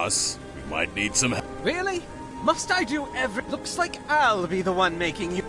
boss. We might need some help. Really? Must I do every... Looks like I'll be the one making you...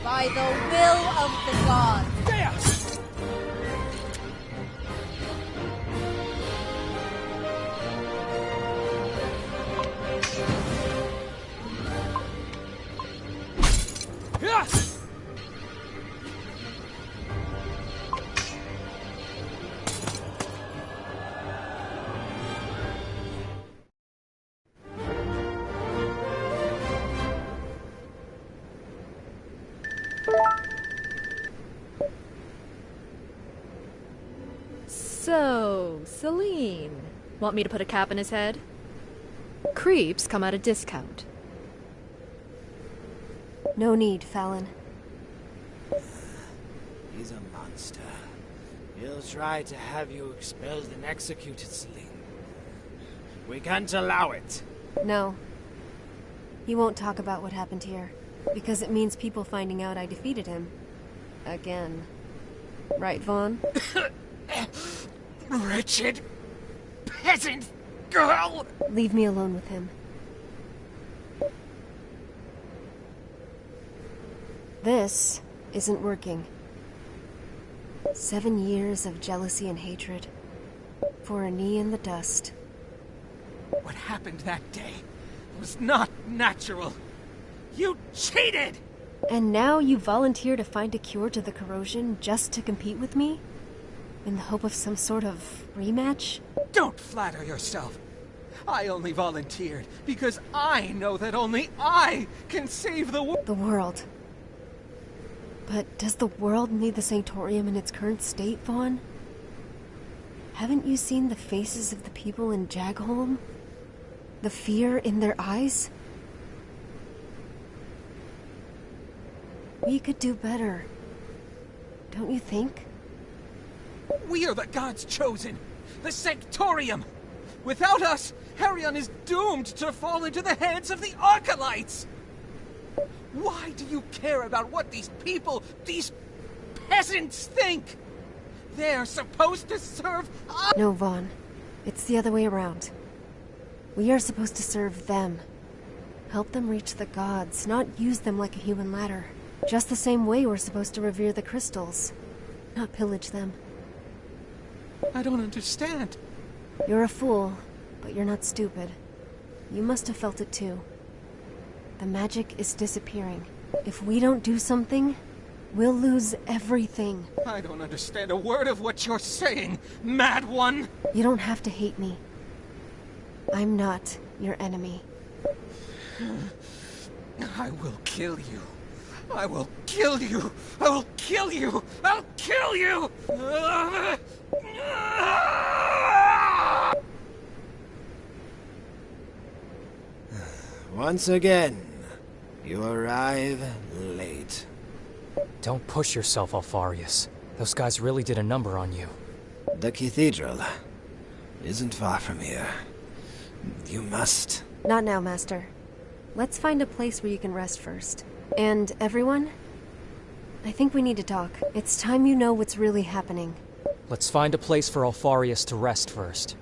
By the will of the gods. So, Celine. Want me to put a cap in his head? Creeps come at a discount. No need, Fallon. He's a monster. He'll try to have you expelled and executed, Celine. We can't allow it. No. He won't talk about what happened here, because it means people finding out I defeated him. Again. Right, Vaughn? Wretched peasant girl! Leave me alone with him. This isn't working. 7 years of jealousy and hatred. For a knee in the dust. What happened that day was not natural. You cheated! And now you volunteer to find a cure to the corrosion just to compete with me? In the hope of some sort of rematch? Don't flatter yourself. I only volunteered because I know that only I can save the world. The world. But does the world need the Sanctorium in its current state, Vaughn? Haven't you seen the faces of the people in Jagholm? The fear in their eyes? We could do better. Don't you think? We are the gods chosen. The Sanctorium. Without us, Harion is doomed to fall into the hands of the Archelites. Why do you care about what these people, these peasants think? They're supposed to serve us. No, Vaughn. It's the other way around. We are supposed to serve them. Help them reach the gods, not use them like a human ladder. Just the same way we're supposed to revere the crystals, not pillage them. I don't understand. You're a fool, but you're not stupid. You must have felt it too. The magic is disappearing. If we don't do something, we'll lose everything. I don't understand a word of what you're saying, mad one! You don't have to hate me. I'm not your enemy. I will kill you. I will kill you! I will kill you! I'll kill you! Once again, you arrive late. Don't push yourself, Alfarius. Those guys really did a number on you. The cathedral isn't far from here. You must... Not now, Master. Let's find a place where you can rest first. And everyone, I think we need to talk. It's time you know what's really happening. Let's find a place for Alfarius to rest first.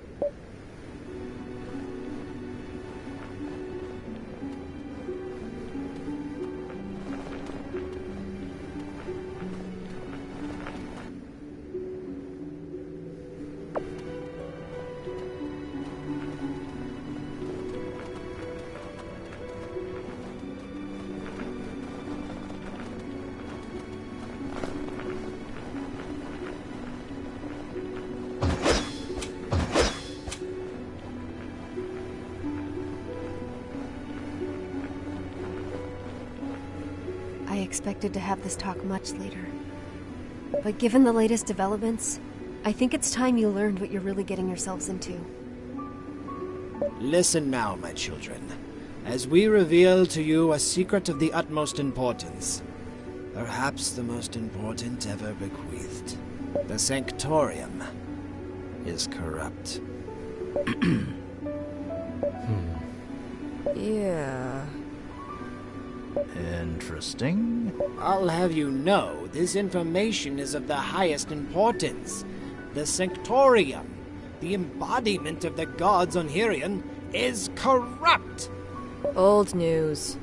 expected to have this talk much later. But given the latest developments, I think it's time you learned what you're really getting yourselves into. Listen now, my children, as we reveal to you a secret of the utmost importance. Perhaps the most important ever bequeathed. The Sanctorium is corrupt. Yeah. Interesting. I'll have you know, this information is of the highest importance. The Sanctorium, the embodiment of the gods on Hirion, is corrupt! Old news.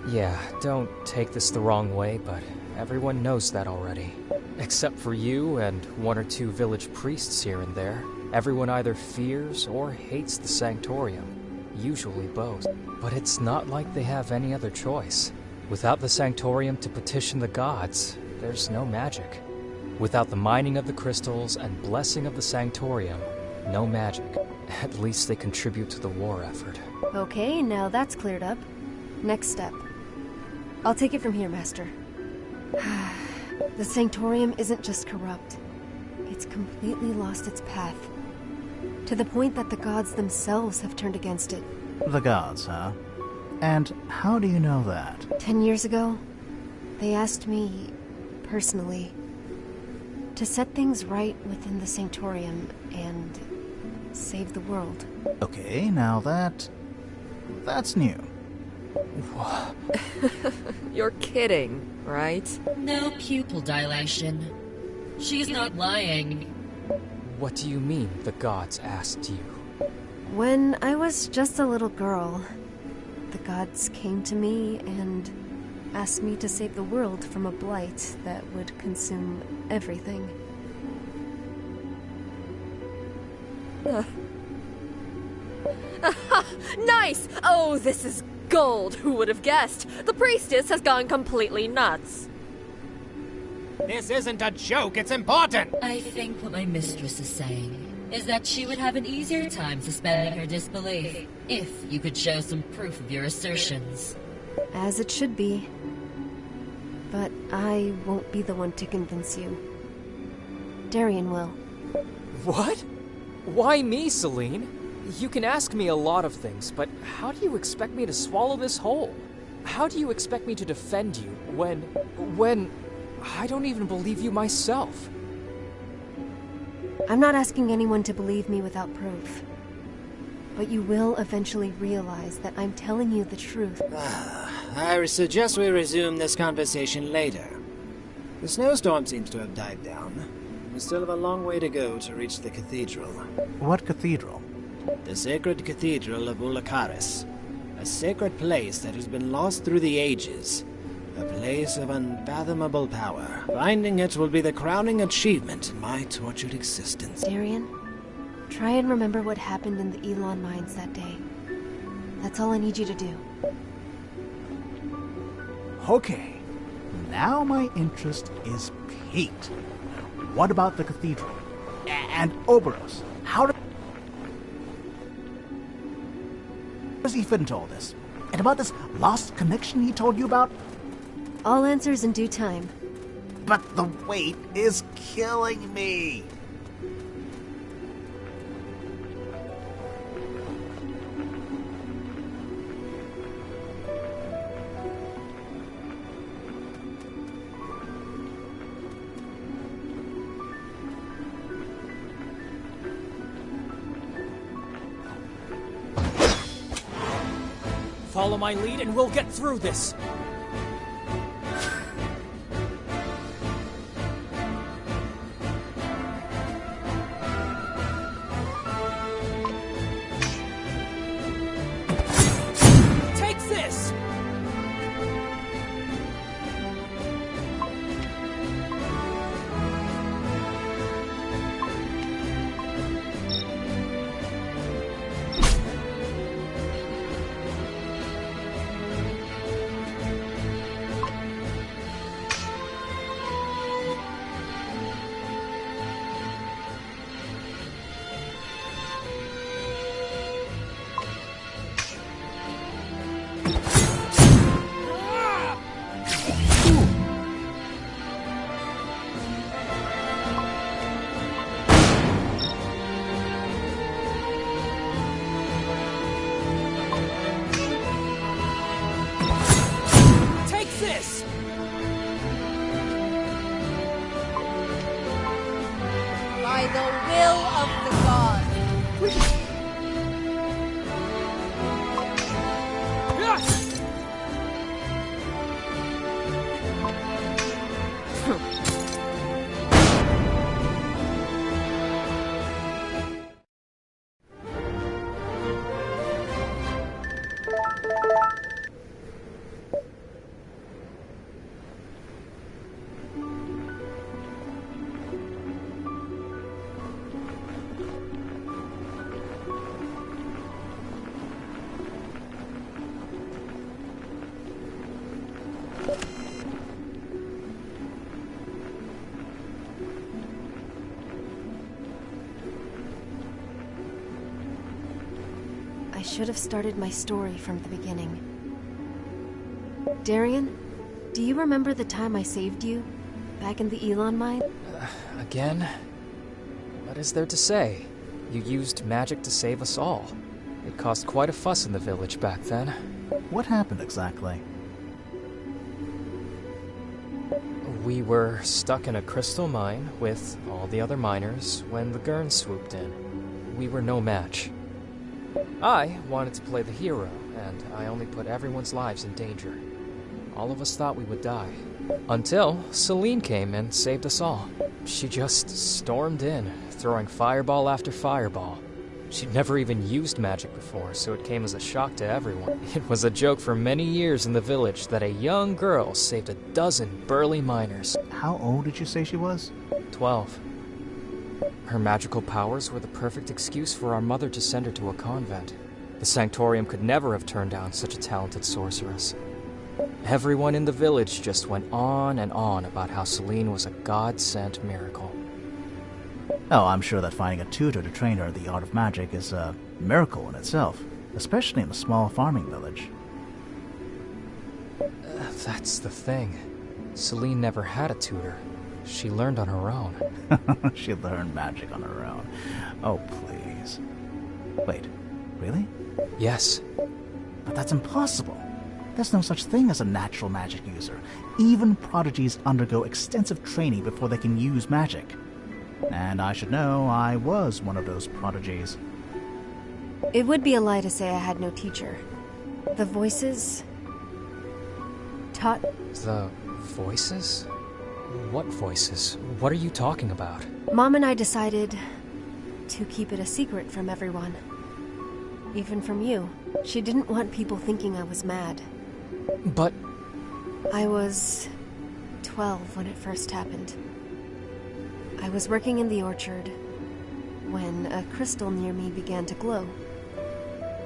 Yeah, don't take this the wrong way, but everyone knows that already. Except for you and one or two village priests here and there. Everyone either fears or hates the Sanctorium. Usually both. But it's not like they have any other choice. Without the Sanctorium to petition the gods, there's no magic. Without the mining of the crystals and blessing of the Sanctorium, no magic. At least they contribute to the war effort. Okay, now that's cleared up. Next step. I'll take it from here, Master. The Sanctorium isn't just corrupt. It's completely lost its path. To the point that the gods themselves have turned against it. The gods, huh? And how do you know that? 10 years ago, they asked me, personally, to set things right within the Sanctorium and save the world. Okay, now that's new. You're kidding, right? No pupil dilation. She's not lying. What do you mean the gods asked you? When I was just a little girl, the gods came to me and asked me to save the world from a blight that would consume everything. Nice! Oh, this is gold! Who would have guessed? The priestess has gone completely nuts. This isn't a joke, it's important! I think what my mistress is saying is that she would have an easier time suspending her disbelief if you could show some proof of your assertions. As it should be. But I won't be the one to convince you. Darian will. What? Why me, Celine? You can ask me a lot of things, but how do you expect me to swallow this whole? How do you expect me to defend you when I don't even believe you myself? I'm not asking anyone to believe me without proof. But you will eventually realize that I'm telling you the truth. I suggest we resume this conversation later. The snowstorm seems to have died down. We still have a long way to go to reach the cathedral. What cathedral? The sacred cathedral of Ulakaris. A sacred place that has been lost through the ages. A place of unfathomable power. Finding it will be the crowning achievement in my tortured existence. Darian, try and remember what happened in the Elon mines that day. That's all I need you to do. Okay, now my interest is piqued. What about the cathedral? And Oberos? How does he fit into all this? And about this lost connection he told you about? All answers in due time. But the wait is killing me. Follow my lead and we'll get through this. Take this! exist! By the will of the gods. I should have started my story from the beginning. Darian, do you remember the time I saved you? Back in the Elon mine? Again? What is there to say? You used magic to save us all. It caused quite a fuss in the village back then. What happened exactly? We were stuck in a crystal mine with all the other miners when the Gurn swooped in. We were no match. I wanted to play the hero, and I only put everyone's lives in danger. All of us thought we would die. Until Celine came and saved us all. She just stormed in, throwing fireball after fireball. She'd never even used magic before, so it came as a shock to everyone. It was a joke for many years in the village that a young girl saved a dozen burly miners. How old did you say she was? 12. Her magical powers were the perfect excuse for our mother to send her to a convent. The Sanctorium could never have turned down such a talented sorceress. Everyone in the village just went on and on about how Celine was a God-sent miracle. Oh, I'm sure that finding a tutor to train her in the art of magic is a miracle in itself, especially in a small farming village. That's the thing. Celine never had a tutor. She learned on her own. She learned magic on her own. Oh, please. Wait, really? Yes. But that's impossible. There's no such thing as a natural magic user. Even prodigies undergo extensive training before they can use magic. And I should know I was one of those prodigies. It would be a lie to say I had no teacher. The voices taught... The voices? What voices? What are you talking about? Mom and I decided to keep it a secret from everyone. Even from you. She didn't want people thinking I was mad. But... I was 12 when it first happened. I was working in the orchard when a crystal near me began to glow.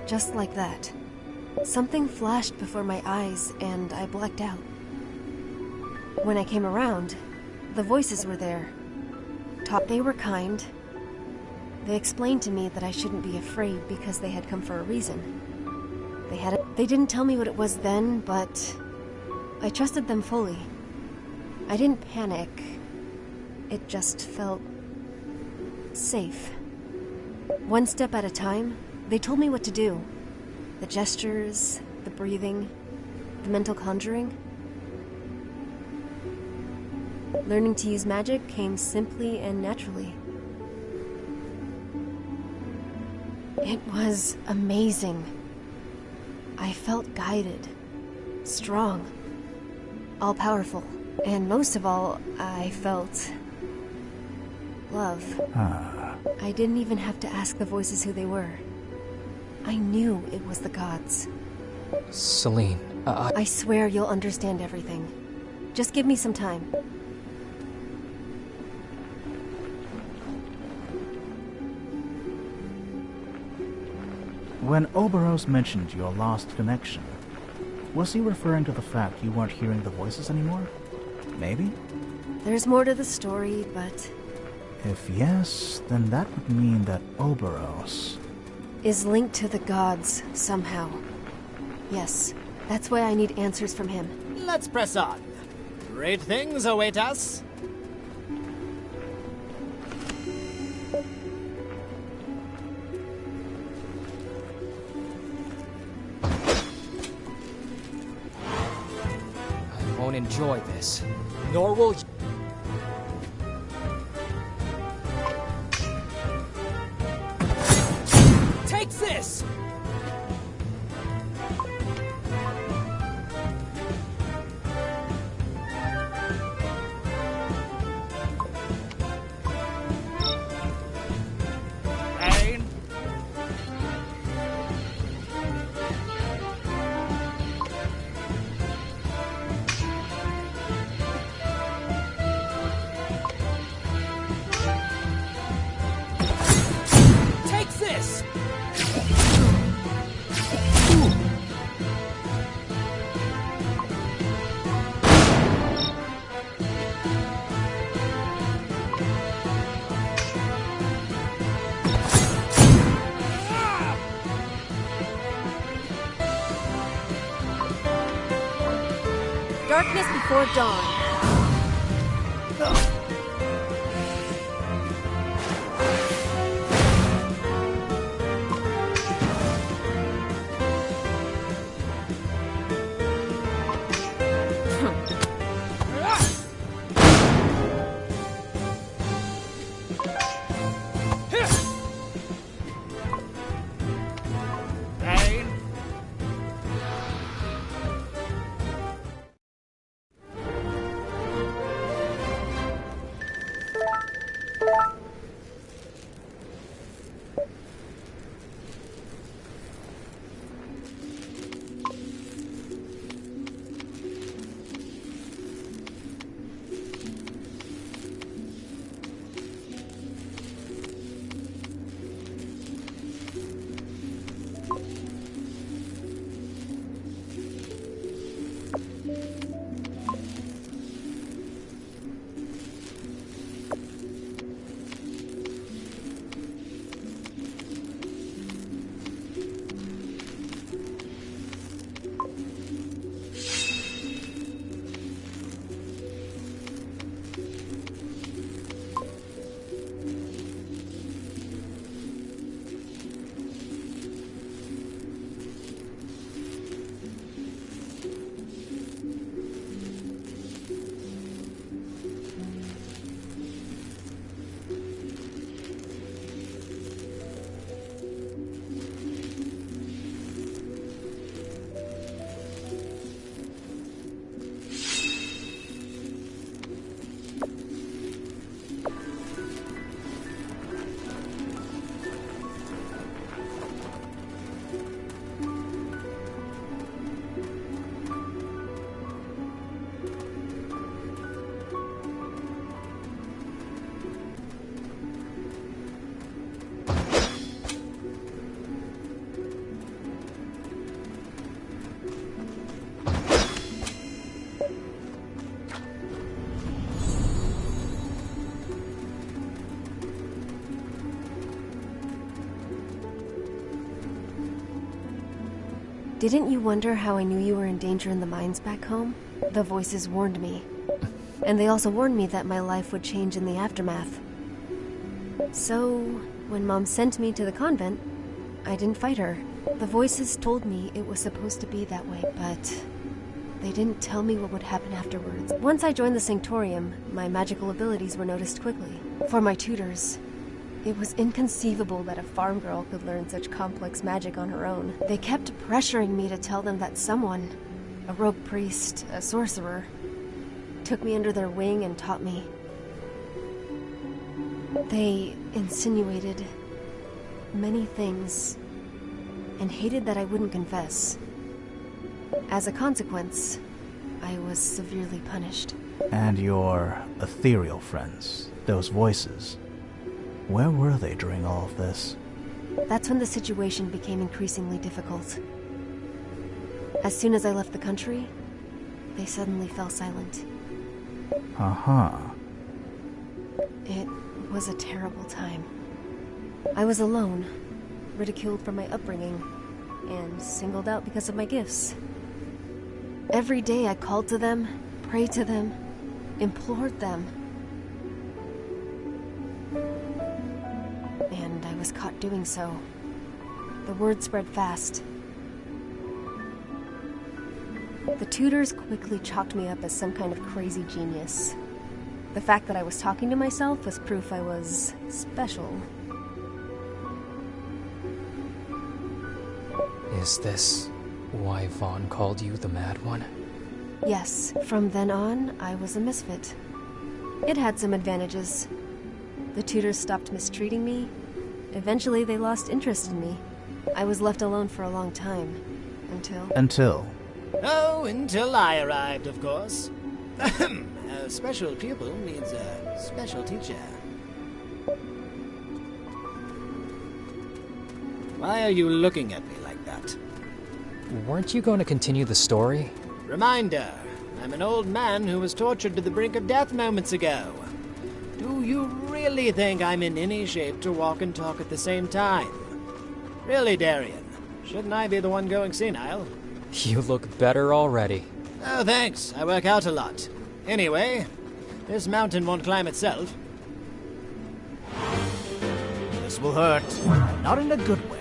Just like that. Something flashed before my eyes and I blacked out. When I came around, the voices were there. They were kind. They explained to me that I shouldn't be afraid because they had come for a reason. They didn't tell me what it was then, but I trusted them fully. I didn't panic. It just felt safe. One step at a time, they told me what to do. The gestures, the breathing, the mental conjuring. Learning to use magic came simply and naturally. It was amazing. I felt guided, strong, all-powerful, and most of all, I felt love. I didn't even have to ask the voices who they were. I knew it was the gods. Celine, I swear you'll understand everything. Just give me some time. When Oberos mentioned your lost connection, was he referring to the fact you weren't hearing the voices anymore? Maybe? There's more to the story, but... If yes, then that would mean that Oberos... is linked to the gods, somehow. Yes, that's why I need answers from him. Let's press on. Great things await us. won't enjoy this. Nor will you. Take this! Take this! Darkness before dawn. Didn't you wonder how I knew you were in danger in the mines back home? The voices warned me. And they also warned me that my life would change in the aftermath. So, when Mom sent me to the convent, I didn't fight her. The voices told me it was supposed to be that way, but they didn't tell me what would happen afterwards. Once I joined the Sanctorium, my magical abilities were noticed quickly. For my tutors, it was inconceivable that a farm girl could learn such complex magic on her own. They kept pressuring me to tell them that someone, a rogue priest, a sorcerer, took me under their wing and taught me. They insinuated many things and hated that I wouldn't confess. As a consequence, I was severely punished. And your ethereal friends, those voices, where were they during all of this? That's when the situation became increasingly difficult. As soon as I left the country, they suddenly fell silent. Uh-huh. It was a terrible time. I was alone, ridiculed for my upbringing, and singled out because of my gifts. Every day I called to them, prayed to them, implored them. And I was caught doing so. The word spread fast. The tutors quickly chalked me up as some kind of crazy genius. The fact that I was talking to myself was proof I was special. Is this why Vaughn called you the Mad One? Yes, from then on, I was a misfit. It had some advantages. The tutors stopped mistreating me. Eventually, they lost interest in me. I was left alone for a long time. Until... Oh, until I arrived, of course. A special pupil needs a special teacher. Why are you looking at me like that? Weren't you going to continue the story? Reminder, I'm an old man who was tortured to the brink of death moments ago. Do you really think I'm in any shape to walk and talk at the same time? Really, Darian? Shouldn't I be the one going senile? You look better already. Oh, thanks. I work out a lot. Anyway, this mountain won't climb itself. This will hurt. Not in a good way.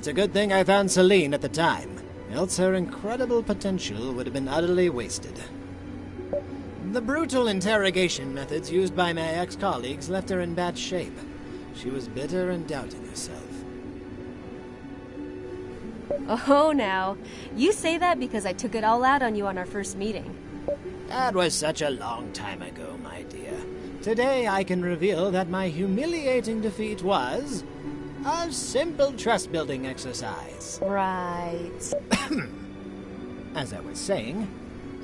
It's a good thing I found Celine at the time, else her incredible potential would have been utterly wasted. The brutal interrogation methods used by my ex-colleagues left her in bad shape. She was bitter and doubting herself. Oh, now. You say that because I took it all out on you on our first meeting. That was such a long time ago, my dear. Today I can reveal that my humiliating defeat was a simple trust-building exercise. Right. As I was saying,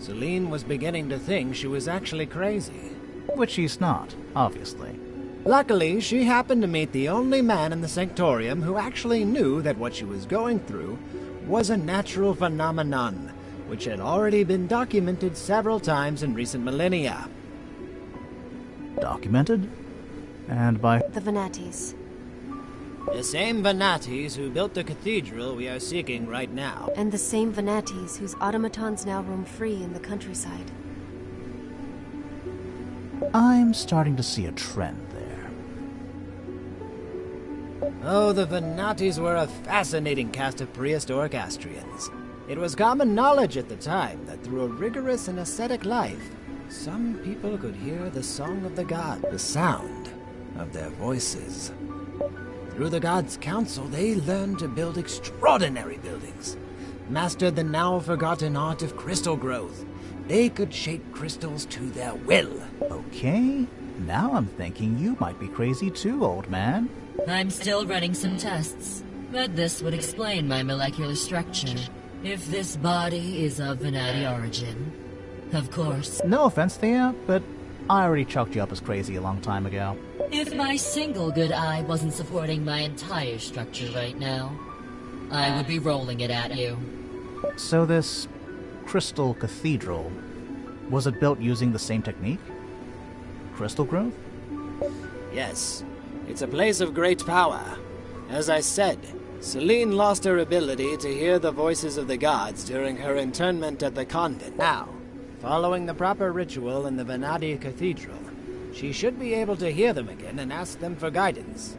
Celine was beginning to think she was actually crazy. Which she's not, obviously. Luckily, she happened to meet the only man in the Sanctorium who actually knew that what she was going through was a natural phenomenon, which had already been documented several times in recent millennia. Documented? And by... The Venatis. The same Venatis who built the cathedral we are seeking right now. And the same Venatis whose automatons now roam free in the countryside. I'm starting to see a trend there. Oh, the Venatis were a fascinating cast of prehistoric Astrians. It was common knowledge at the time that through a rigorous and ascetic life, some people could hear the song of the god, the sound of their voices. Through the Gods' counsel, they learned to build extraordinary buildings. Mastered the now-forgotten art of crystal growth. They could shape crystals to their will. Okay, now I'm thinking you might be crazy too, old man. I'm still running some tests, but this would explain my molecular structure. If this body is of Venati origin, of course. No offense, Thea, but I already chalked you up as crazy a long time ago. If my single good eye wasn't supporting my entire structure right now, I would be rolling it at you. So this crystal cathedral, was it built using the same technique? Crystal growth? Yes, it's a place of great power. As I said, Celine lost her ability to hear the voices of the gods during her internment at the convent. Now, following the proper ritual in the Venati Cathedral, she should be able to hear them again and ask them for guidance.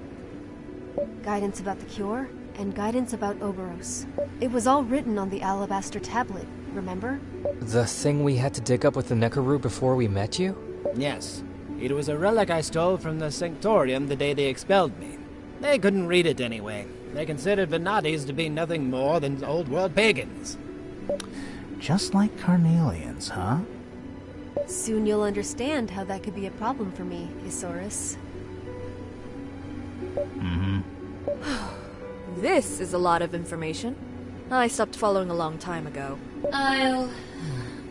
Guidance about the cure, and guidance about Oberos. It was all written on the alabaster tablet, remember? The thing we had to dig up with the Nekaru before we met you? Yes, it was a relic I stole from the Sanctorium the day they expelled me. They couldn't read it anyway. They considered Venatis to be nothing more than old-world pagans. Just like Carnelians, huh? Soon you'll understand how that could be a problem for me, Isaurus. Mm-hmm. This is a lot of information. I stopped following a long time ago. I'll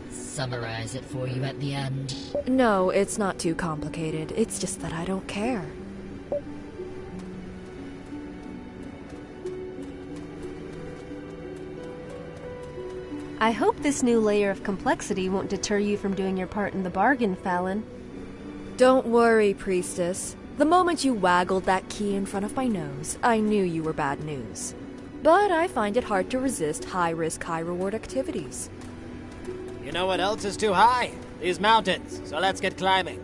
summarize it for you at the end. No, it's not too complicated. It's just that I don't care. I hope this new layer of complexity won't deter you from doing your part in the bargain, Fallon. Don't worry, Priestess. The moment you waggled that key in front of my nose, I knew you were bad news. But I find it hard to resist high-risk, high-reward activities. You know what else is too high? These mountains, so let's get climbing.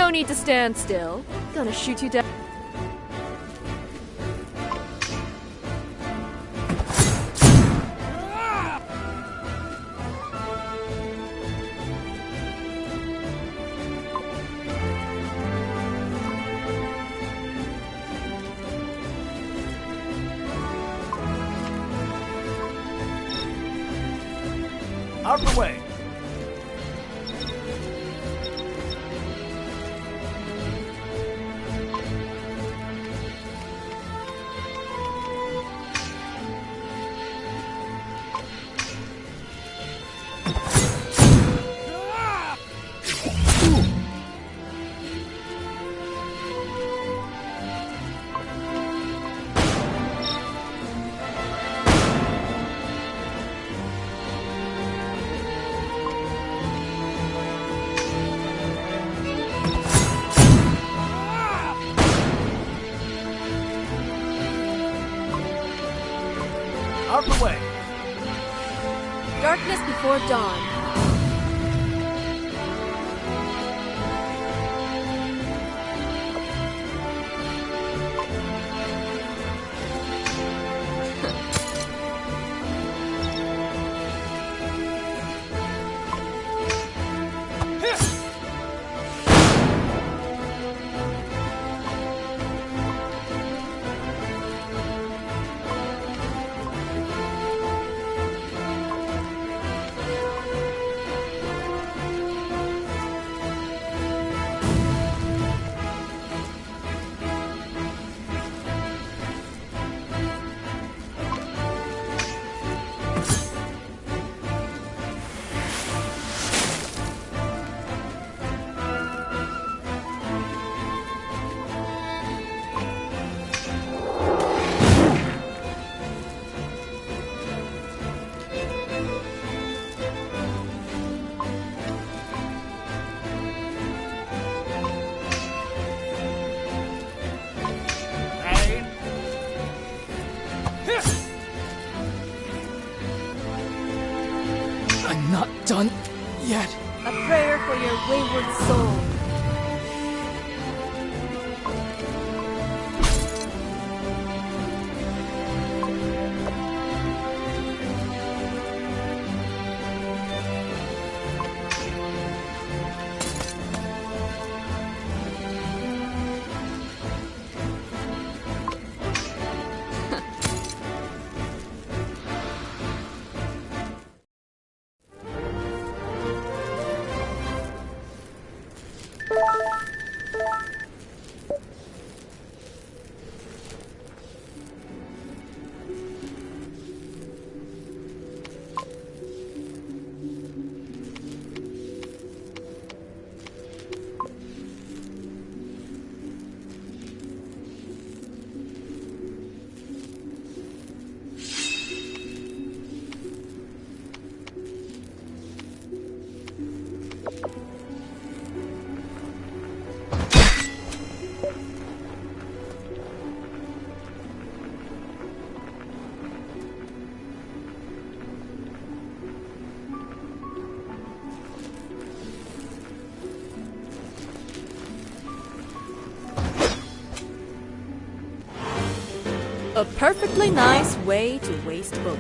No need to stand still. Gonna shoot you down. Out of the way! Out of the way! Darkness before dawn. I'm not done yet. A prayer for your wayward soul. A perfectly nice way to waste both.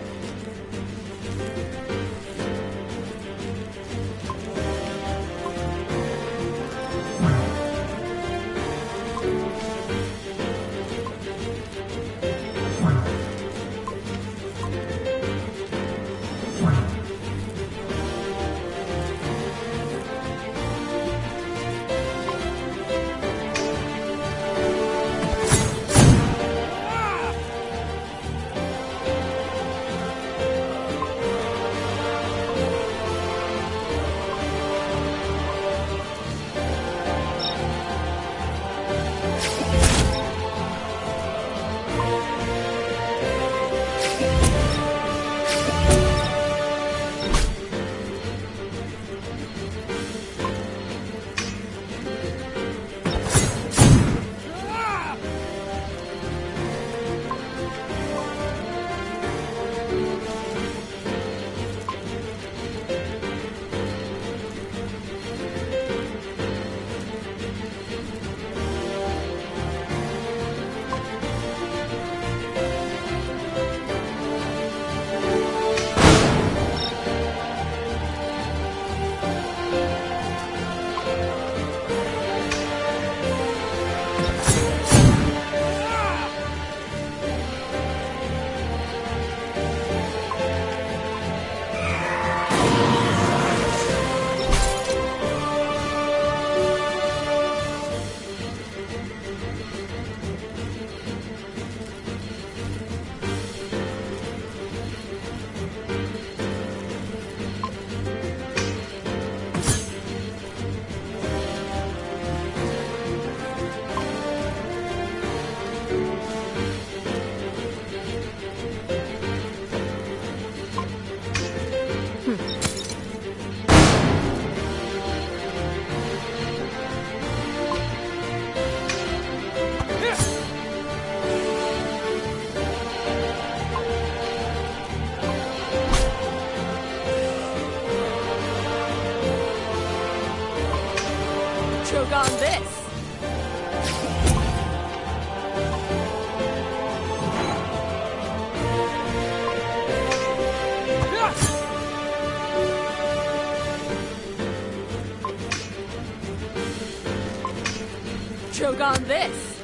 this! Choke on this!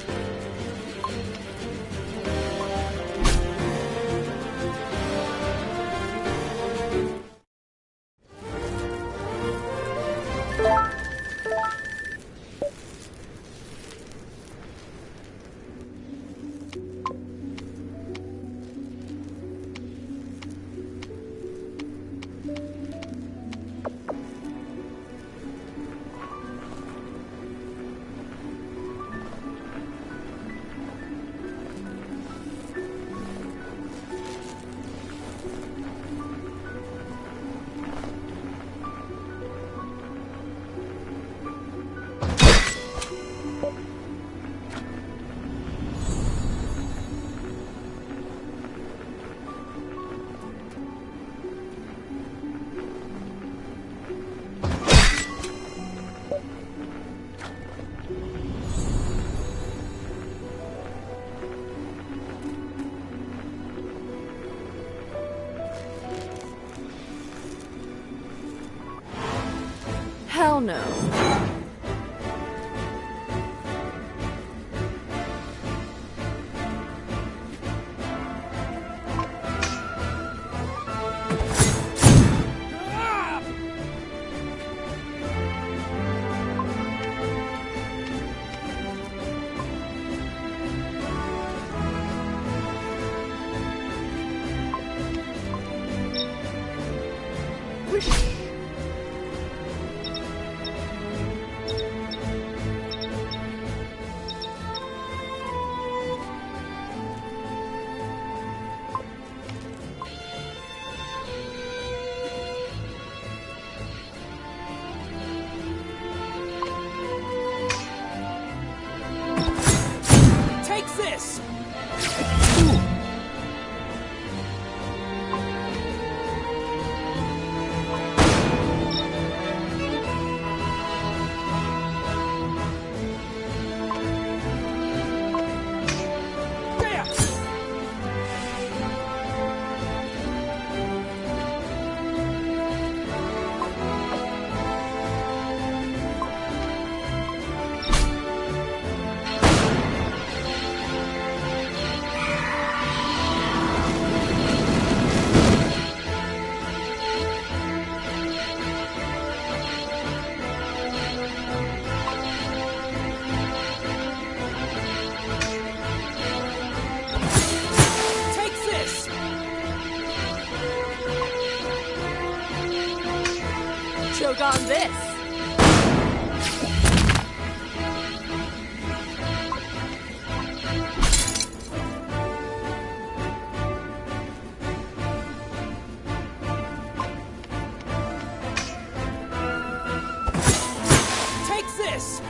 Hell no. Choke on this! Take this!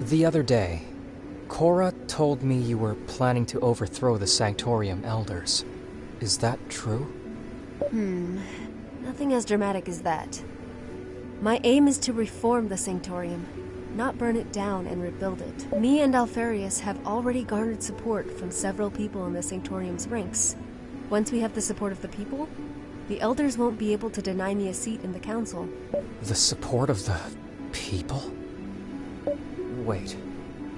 The other day, Cora told me you were planning to overthrow the Sanctorium Elders. Is that true? Nothing as dramatic as that. My aim is to reform the Sanctorium, not burn it down and rebuild it. Me and Alfarius have already garnered support from several people in the Sanctorium's ranks. Once we have the support of the people, the Elders won't be able to deny me a seat in the Council. The support of the people? Wait,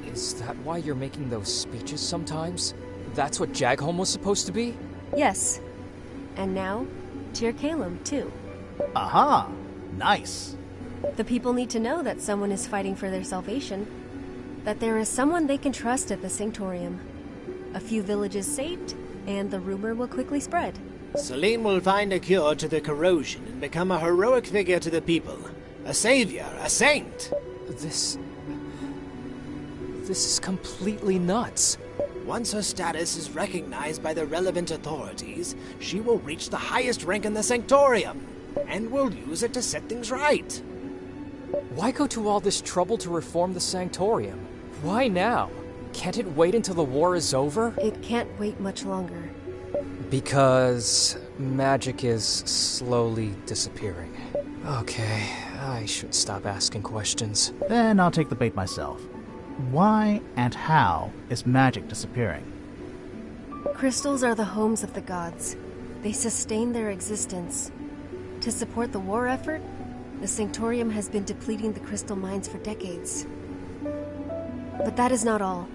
is that why you're making those speeches sometimes? That's what Jagholm was supposed to be? Yes. And now, Tyr Calum, too. Aha! Nice. The people need to know that someone is fighting for their salvation, that there is someone they can trust at the Sanctorium. A few villages saved, and the rumor will quickly spread. Selene will find a cure to the corrosion and become a heroic figure to the people. A savior, a saint. This is completely nuts. Once her status is recognized by the relevant authorities, she will reach the highest rank in the Sanctorium, and will use it to set things right. Why go to all this trouble to reform the Sanctorium? Why now? Can't it wait until the war is over? It can't wait much longer. Because magic is slowly disappearing. Okay, I should stop asking questions. Then I'll take the bait myself. Why and how is magic disappearing? Crystals are the homes of the gods. They sustain their existence. To support the war effort, the Sanctorium has been depleting the crystal mines for decades. But that is not all.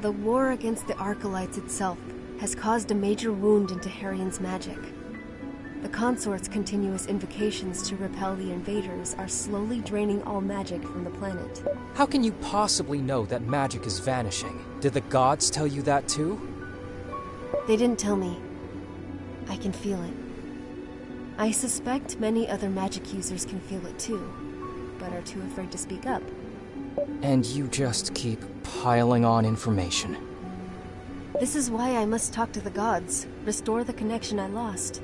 The war against the Archelites itself has caused a major wound into Harion's magic. The consort's continuous invocations to repel the invaders are slowly draining all magic from the planet. How can you possibly know that magic is vanishing? Did the gods tell you that too? They didn't tell me. I can feel it. I suspect many other magic users can feel it too, but are too afraid to speak up. And you just keep piling on information. This is why I must talk to the gods, restore the connection I lost.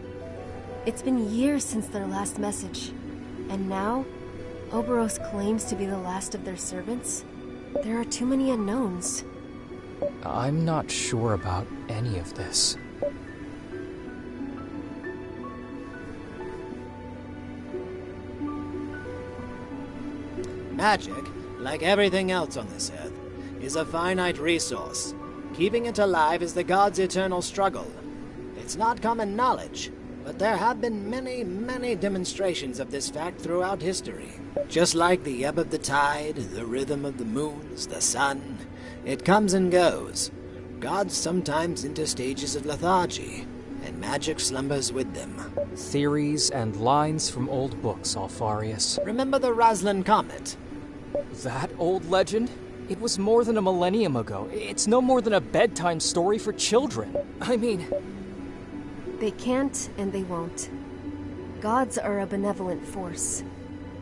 It's been years since their last message, and now, Oberos claims to be the last of their servants? There are too many unknowns. I'm not sure about any of this. Magic, like everything else on this earth, is a finite resource. Keeping it alive is the gods' eternal struggle. It's not common knowledge, but there have been many, many demonstrations of this fact throughout history. Just like the ebb of the tide, the rhythm of the moons, the sun, it comes and goes. Gods sometimes enter stages of lethargy, and magic slumbers with them. Theories and lines from old books, Alfarius. Remember the Raslan Comet? That old legend? It was more than a millennium ago. It's no more than a bedtime story for children. I mean... They can't and they won't. Gods are a benevolent force.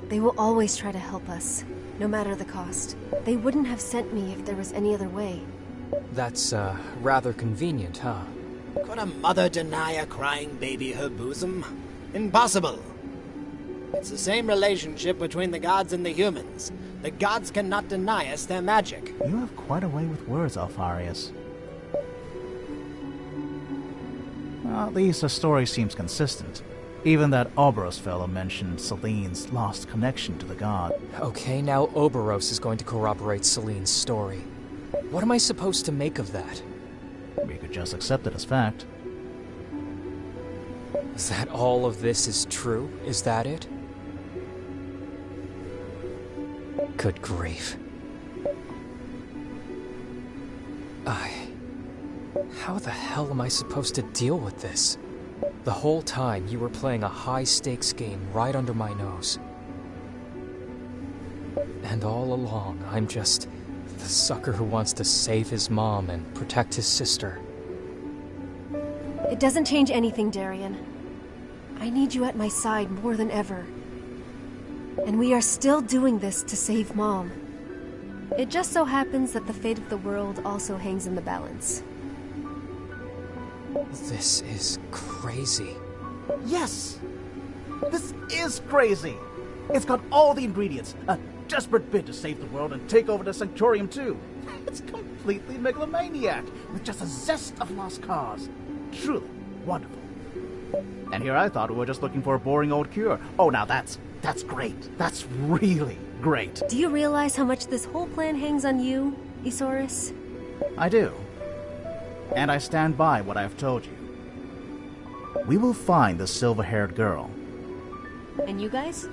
They will always try to help us, no matter the cost. They wouldn't have sent me if there was any other way. That's, rather convenient, huh? Could a mother deny a crying baby her bosom? Impossible! It's the same relationship between the gods and the humans. The gods cannot deny us their magic. You have quite a way with words, Alfarius. Well, at least the story seems consistent. Even that Oberos fellow mentioned Selene's lost connection to the god. Okay, now Oberos is going to corroborate Selene's story. What am I supposed to make of that? We could just accept it as fact. That all of this is true? Is that it? Good grief. How the hell am I supposed to deal with this? The whole time you were playing a high-stakes game right under my nose. And all along, I'm just the sucker who wants to save his mom and protect his sister. It doesn't change anything, Darian. I need you at my side more than ever. And we are still doing this to save Mom. It just so happens that the fate of the world also hangs in the balance. This is crazy. Yes! This is crazy! It's got all the ingredients. desperate bid to save the world and take over the Sanctorium too. It's completely megalomaniac, with just a zest of lost cause. Truly wonderful. And here I thought we were just looking for a boring old cure. Oh, now that's great. That's really great. Do you realize how much this whole plan hangs on you, Isaurus? I do. And I stand by what I've told you. We will find the silver-haired girl. And you guys?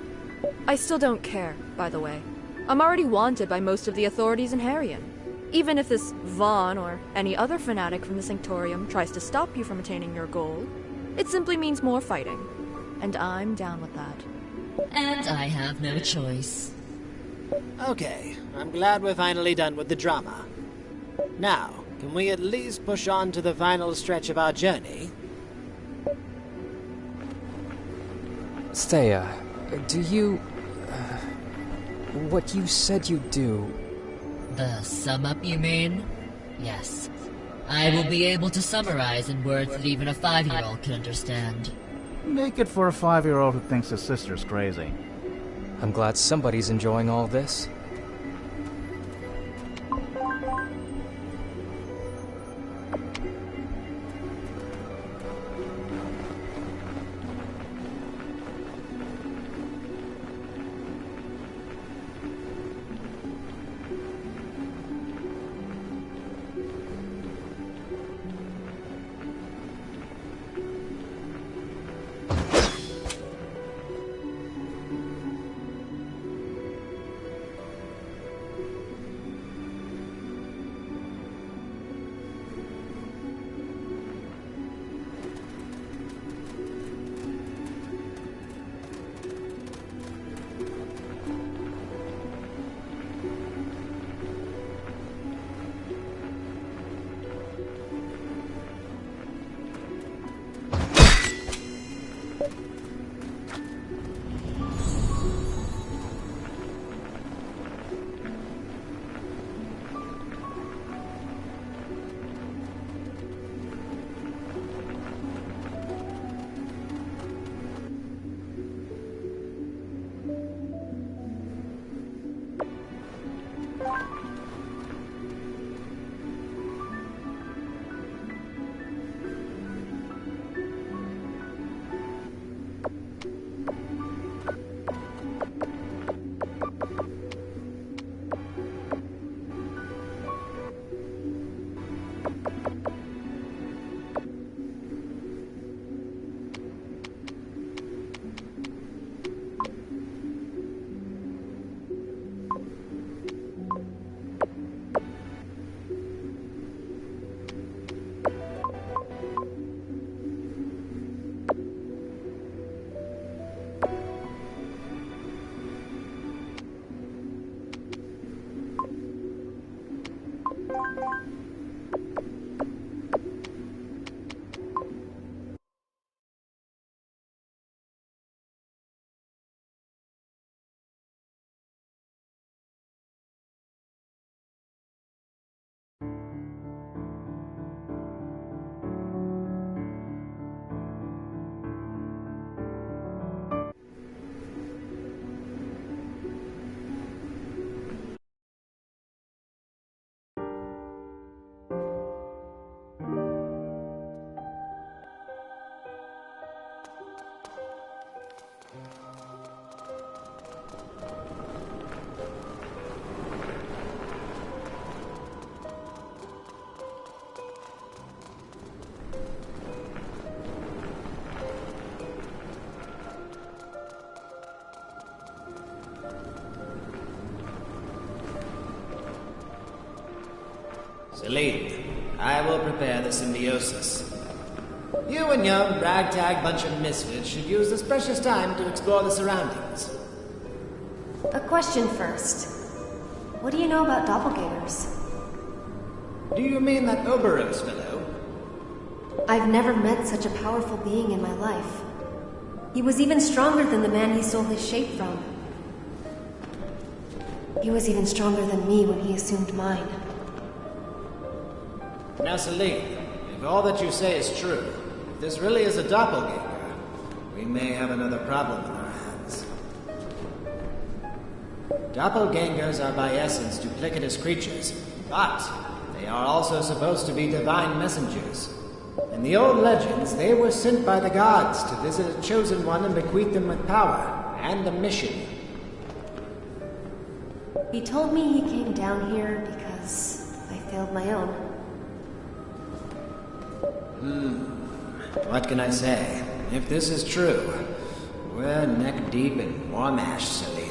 I still don't care, by the way. I'm already wanted by most of the authorities in Harian. Even if this Vaughn or any other fanatic from the Sanctorium tries to stop you from attaining your goal, it simply means more fighting. And I'm down with that. And I have no choice. Okay, I'm glad we're finally done with the drama. Now, can we at least push on to the final stretch of our journey? Thea, do you... what you said you'd do... The sum up, you mean? Yes. I will be able to summarize in words that even a 5-year-old can understand. Make it for a 5-year-old who thinks his sister's crazy. I'm glad somebody's enjoying all this. Selene, I will prepare the symbiosis. You and your ragtag bunch of misfits should use this precious time to explore the surroundings. A question first. What do you know about doppelgangers? Do you mean that Oberos fellow? I've never met such a powerful being in my life. He was even stronger than the man he stole his shape from. He was even stronger than me when he assumed mine. Now, Selene, if all that you say is true, if this really is a doppelganger, we may have another problem in our hands. Doppelgangers are by essence duplicitous creatures, but they are also supposed to be divine messengers. In the old legends, they were sent by the gods to visit a chosen one and bequeath them with power and a mission. He told me he came down here because I failed my own. What can I say? If this is true, we're neck deep in Warmash, Selene.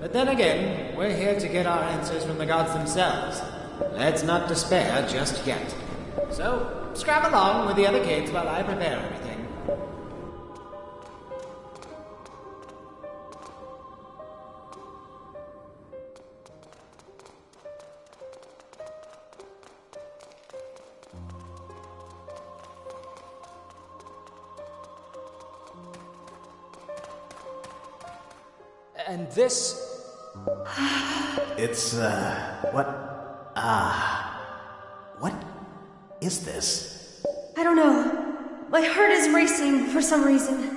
But then again, we're here to get our answers from the gods themselves. Let's not despair just yet. So, scrap along with the other kids while I prepare everything. And this... It's, what is this? I don't know. My heart is racing for some reason.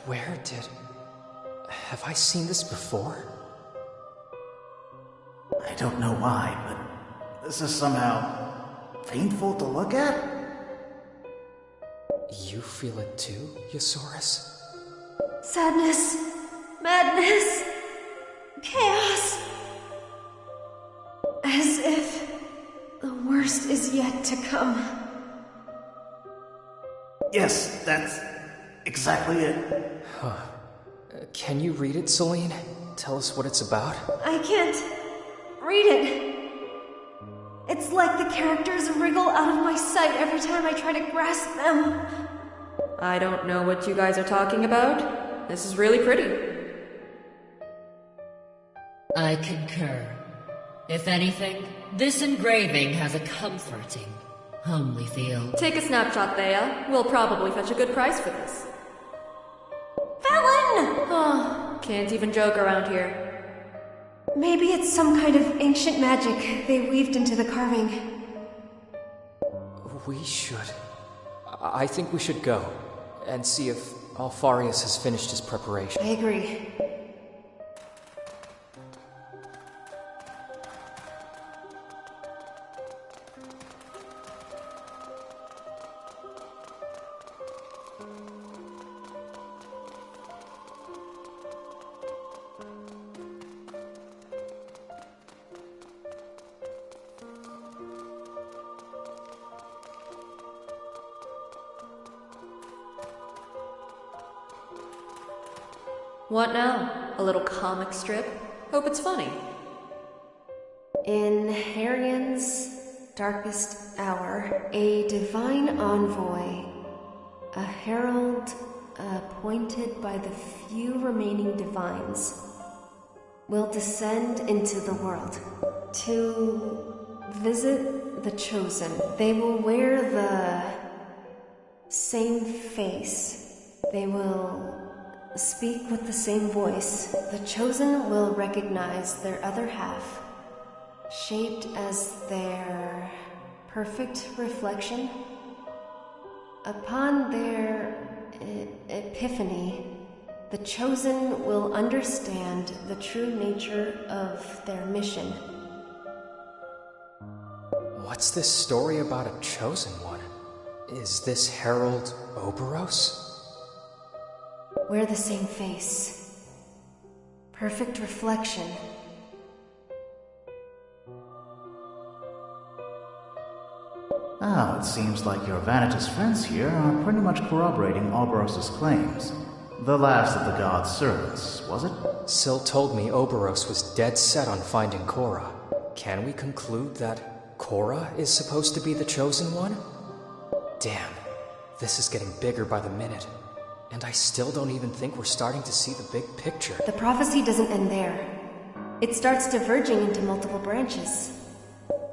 Where did... Have I seen this before? I don't know why, but this is somehow painful to look at. You feel it too, Yosaurus? Sadness, madness, chaos. As if the worst is yet to come. Yes, that's exactly it. Can you read it, Selene? Tell us what it's about. I can't read it. It's like the characters wriggle out of my sight every time I try to grasp them. I don't know what you guys are talking about. This is really pretty. I concur. If anything, this engraving has a comforting, homely feel. Take a snapshot, Thea. We'll probably fetch a good price for this. Felon! Oh, can't even joke around here. Maybe it's some kind of ancient magic they weaved into the carving. We should... I think we should go and see if Alfarius has finished his preparation. I agree. What now? A little comic strip? Hope it's funny. In Harion's darkest hour, a divine envoy, a herald appointed by the few remaining divines, will descend into the world to visit the Chosen. They will wear the same face. They will speak with the same voice. The Chosen will recognize their other half, shaped as their perfect reflection. Upon their epiphany, the Chosen will understand the true nature of their mission. What's this story about a chosen one? Is this Herald Oberos? Wear the same face. Perfect reflection. Oh, it seems like your Vanitas friends here are pretty much corroborating Oberos' claims. The last of the god's servants, was it? Syl told me Oberos was dead set on finding Korra. Can we conclude that Korra is supposed to be the chosen one? Damn, this is getting bigger by the minute. And I still don't even think we're starting to see the big picture. The prophecy doesn't end there. It starts diverging into multiple branches.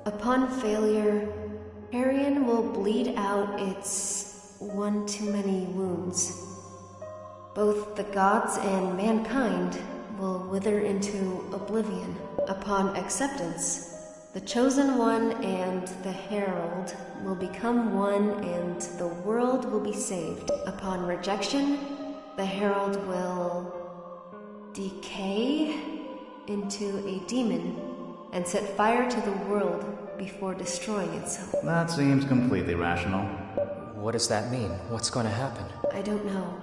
Upon failure, Harion will bleed out its one too many wounds. Both the gods and mankind will wither into oblivion. Upon acceptance, the Chosen One and the Herald will become one and the world will be saved. Upon rejection, the Herald will decay into a demon and set fire to the world before destroying itself. That seems completely rational. What does that mean? What's going to happen? I don't know.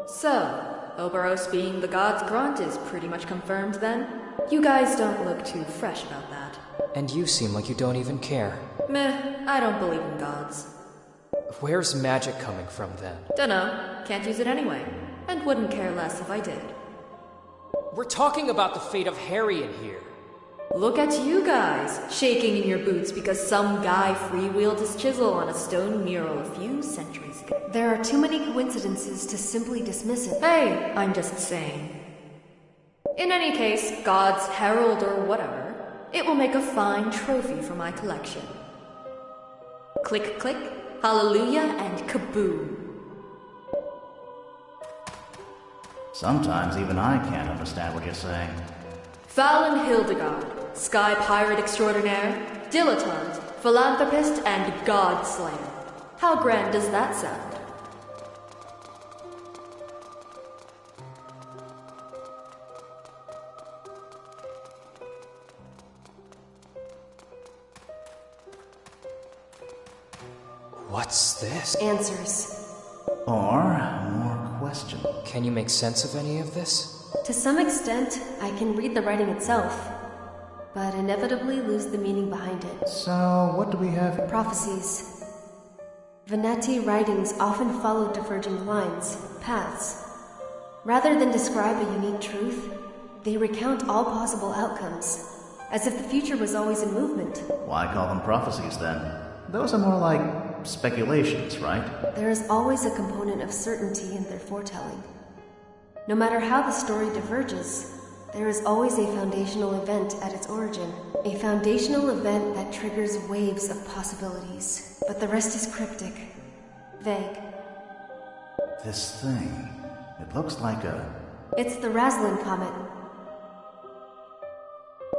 So, Oberos being the god's grunt is pretty much confirmed then? You guys don't look too fresh about that. And you seem like you don't even care. Meh, I don't believe in gods. Where's magic coming from then? Dunno, can't use it anyway. And wouldn't care less if I did. We're talking about the fate of Harrion here. Look at you guys, shaking in your boots because some guy freewheeled his chisel on a stone mural a few centuries ago. There are too many coincidences to simply dismiss it. Hey, I'm just saying. In any case, God's herald or whatever, it will make a fine trophy for my collection. Click, click, hallelujah, and kaboom. Sometimes even I can't understand what you're saying. Fallon Hildegard, sky pirate extraordinaire, dilettante, philanthropist, and god slayer. How grand does that sound? What's this? Answers. Or more questions. Can you make sense of any of this? To some extent, I can read the writing itself, but inevitably lose the meaning behind it. So, what do we have? Prophecies. Venati writings often follow diverging lines, paths. Rather than describe a unique truth, they recount all possible outcomes, as if the future was always in movement. Why call them prophecies then? Those are more like speculations, right? There is always a component of certainty in their foretelling. No matter how the story diverges, there is always a foundational event at its origin. A foundational event that triggers waves of possibilities. But the rest is cryptic, vague. This thing, it looks like It's the Raslin Comet.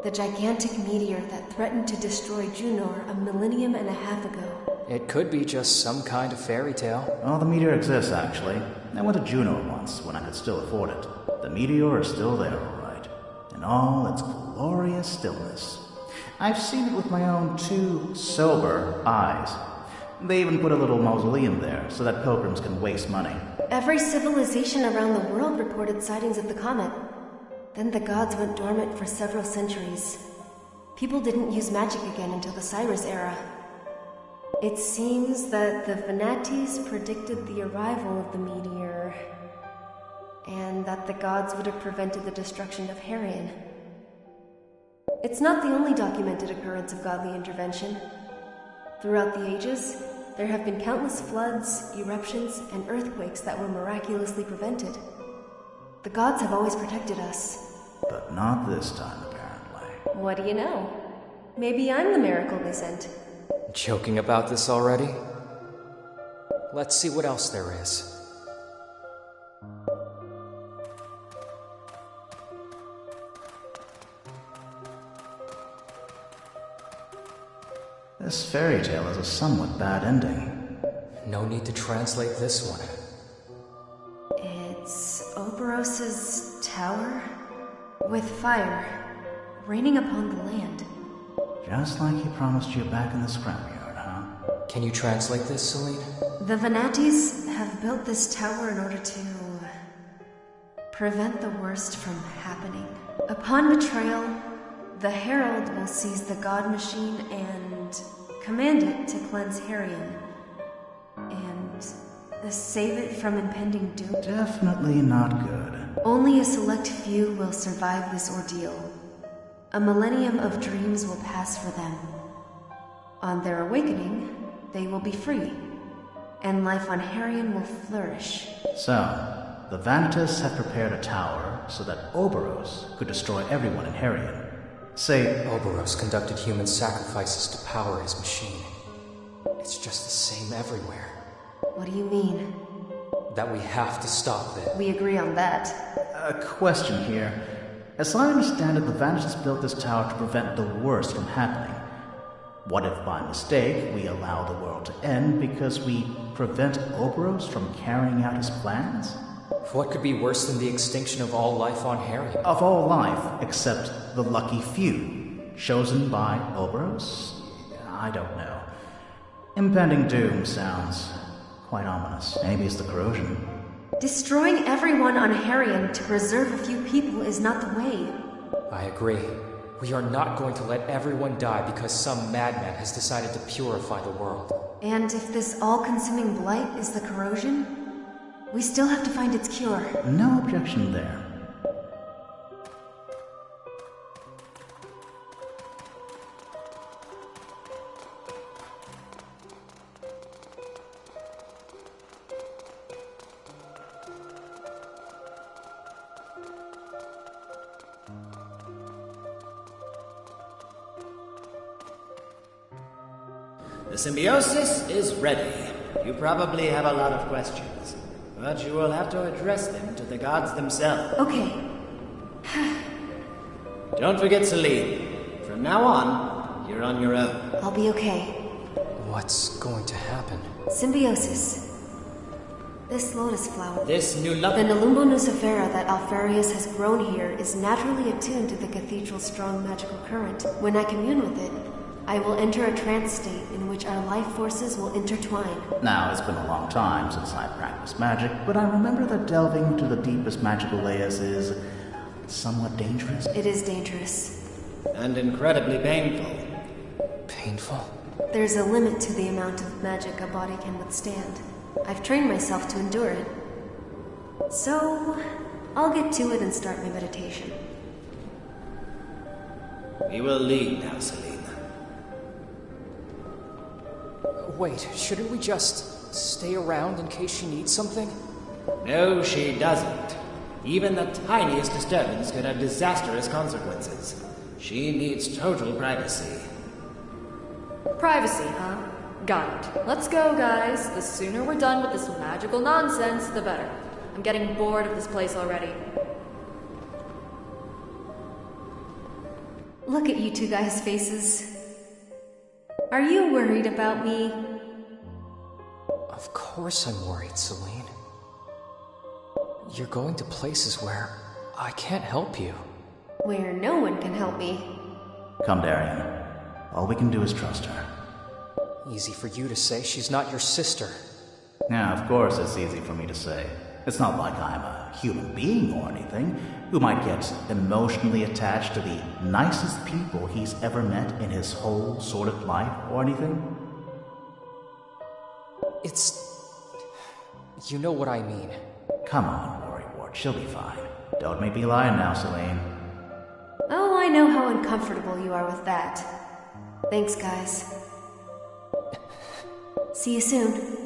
The gigantic meteor that threatened to destroy Junor a millennium and a half ago. It could be just some kind of fairy tale. Oh, the meteor exists, actually. I went to Juneau once, when I could still afford it. The meteor is still there, all right. In all its glorious stillness. I've seen it with my own two sober eyes. They even put a little mausoleum there, so that pilgrims can waste money. Every civilization around the world reported sightings of the comet. Then the gods went dormant for several centuries. People didn't use magic again until the Cyrus era. It seems that the Venatis predicted the arrival of the meteor, and that the gods would have prevented the destruction of Harrion. It's not the only documented occurrence of godly intervention. Throughout the ages, there have been countless floods, eruptions, and earthquakes that were miraculously prevented. The gods have always protected us. But not this time, apparently. What do you know? Maybe I'm the miracle they sent. Joking about this already? Let's see what else there is. This fairy tale has a somewhat bad ending. No need to translate this one. It's Oberos's tower? With fire, raining upon the land. Just like he promised you back in the scrapyard, huh? Can you translate this, Celine? The Venatis have built this tower in order to prevent the worst from happening. Upon betrayal, the Herald will seize the God Machine and command it to cleanse Harrion. And save it from impending doom. Definitely not good. Only a select few will survive this ordeal. A millennium of dreams will pass for them. On their awakening, they will be free, and life on Harrion will flourish. So, the Vanitas have prepared a tower so that Oberos could destroy everyone in Harrion. Say, Oberos conducted human sacrifices to power his machine. It's just the same everywhere. What do you mean? That we have to stop it. We agree on that. a question here. As I understand it, the Vanitas built this tower to prevent the worst from happening. What if by mistake we allow the world to end because we prevent Oberos from carrying out his plans? What could be worse than the extinction of all life on Harian? Of all life, except the lucky few, chosen by Oberos? I don't know. Impending doom sounds quite ominous. Maybe it's the corrosion. Destroying everyone on Harian to preserve a few people is not the way. I agree. We are not going to let everyone die because some madman has decided to purify the world. And if this all-consuming blight is the corrosion, we still have to find its cure. No objection there. The symbiosis is ready. You probably have a lot of questions, but you will have to address them to the gods themselves. Okay. Don't forget, Celine. From now on, you're on your own. I'll be okay. What's going to happen? Symbiosis. This lotus flower. This new The love. Nelumbo nucifera that Alfarius has grown here is naturally attuned to the cathedral's strong magical current. When I commune with it, I will enter a trance state in which our life forces will intertwine. Now, it's been a long time since I practiced magic, but I remember that delving into the deepest magical layers is somewhat dangerous. It is dangerous. And incredibly painful. Painful? There's a limit to the amount of magic a body can withstand. I've trained myself to endure it. So, I'll get to it and start my meditation. We will leave now, Celine. Wait, shouldn't we just stay around in case she needs something? No, she doesn't. Even the tiniest disturbance could have disastrous consequences. She needs total privacy. Privacy, huh? Got it. Let's go, guys. The sooner we're done with this magical nonsense, the better. I'm getting bored of this place already. Look at you two guys' faces. Are you worried about me? Of course I'm worried, Celine. You're going to places where I can't help you. Where no one can help me. Come, Darian. All we can do is trust her. Easy for you to say, she's not your sister. Yeah, of course it's easy for me to say. It's not like I'm a human being or anything who might get emotionally attached to the nicest people he's ever met in his whole sort of life or anything. It's... You know what I mean. Come on, Worrywart, she'll be fine. Don't make me lie now, Celine. Oh, I know how uncomfortable you are with that. Thanks, guys. See you soon.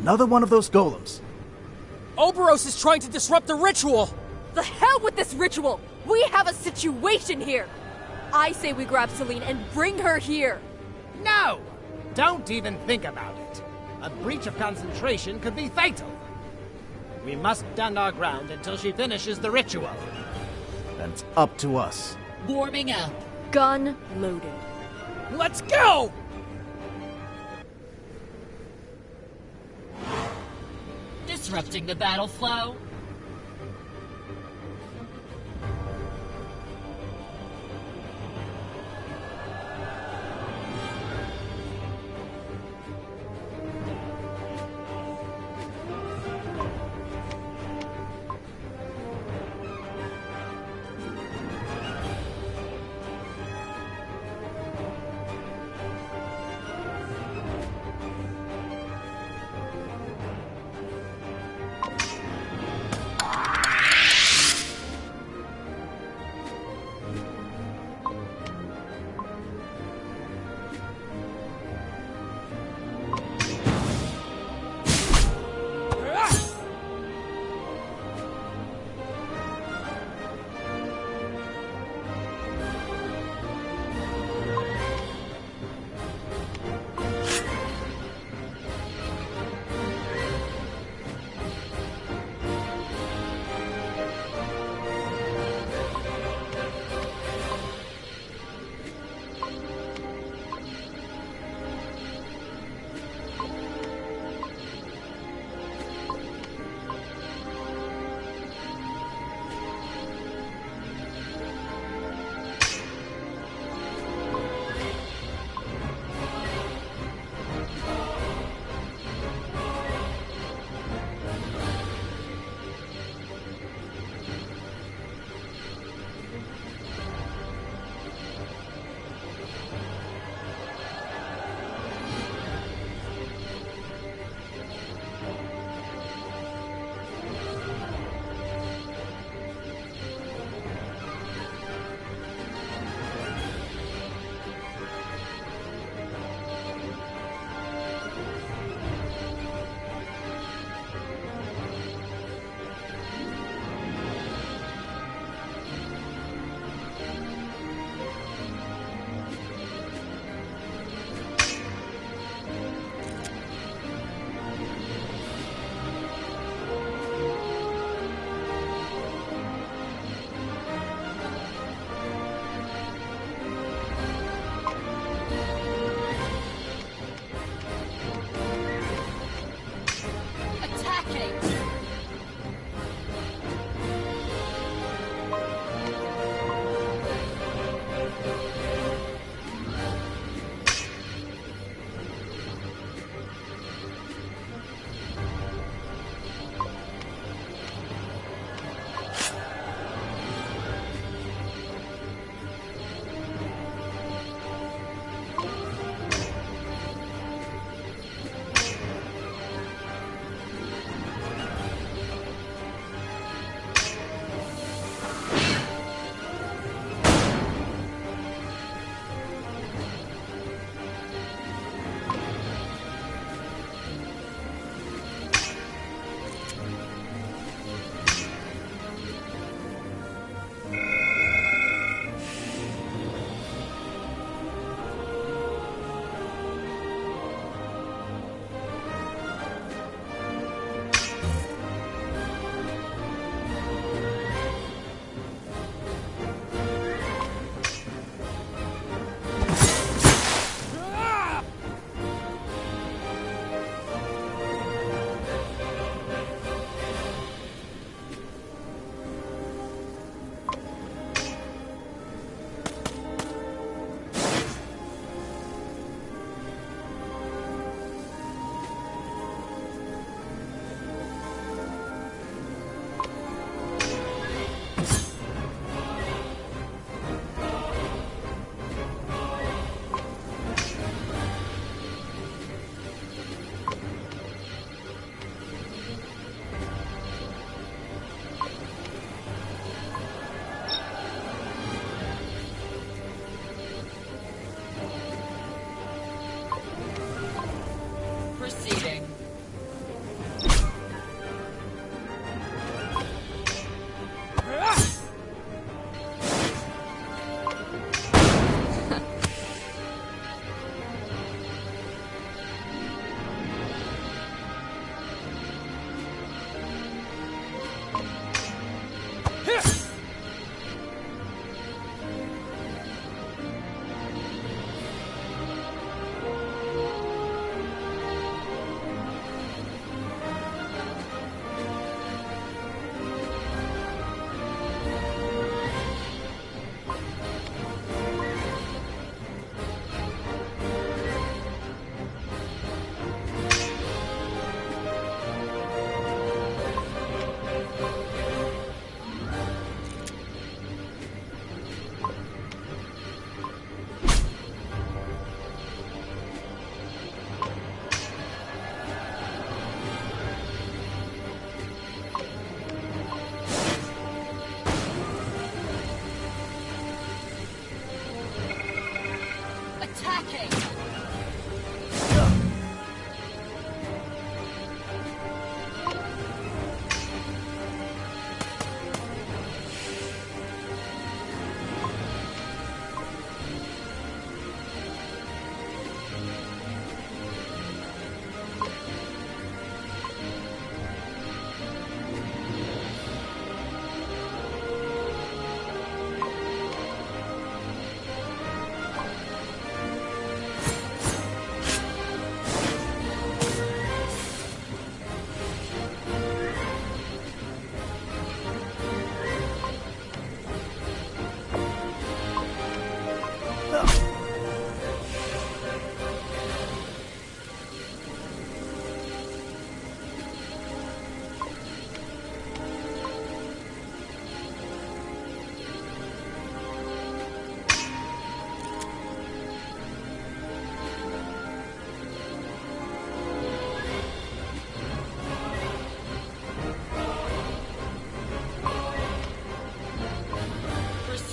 Another one of those golems. Oberos is trying to disrupt the ritual! The hell with this ritual! We have a situation here! I say we grab Celine and bring her here! No! Don't even think about it. A breach of concentration could be fatal. We must stand our ground until she finishes the ritual. Then it's up to us. Warming up. Gun loaded. Let's go! Disrupting the battle flow.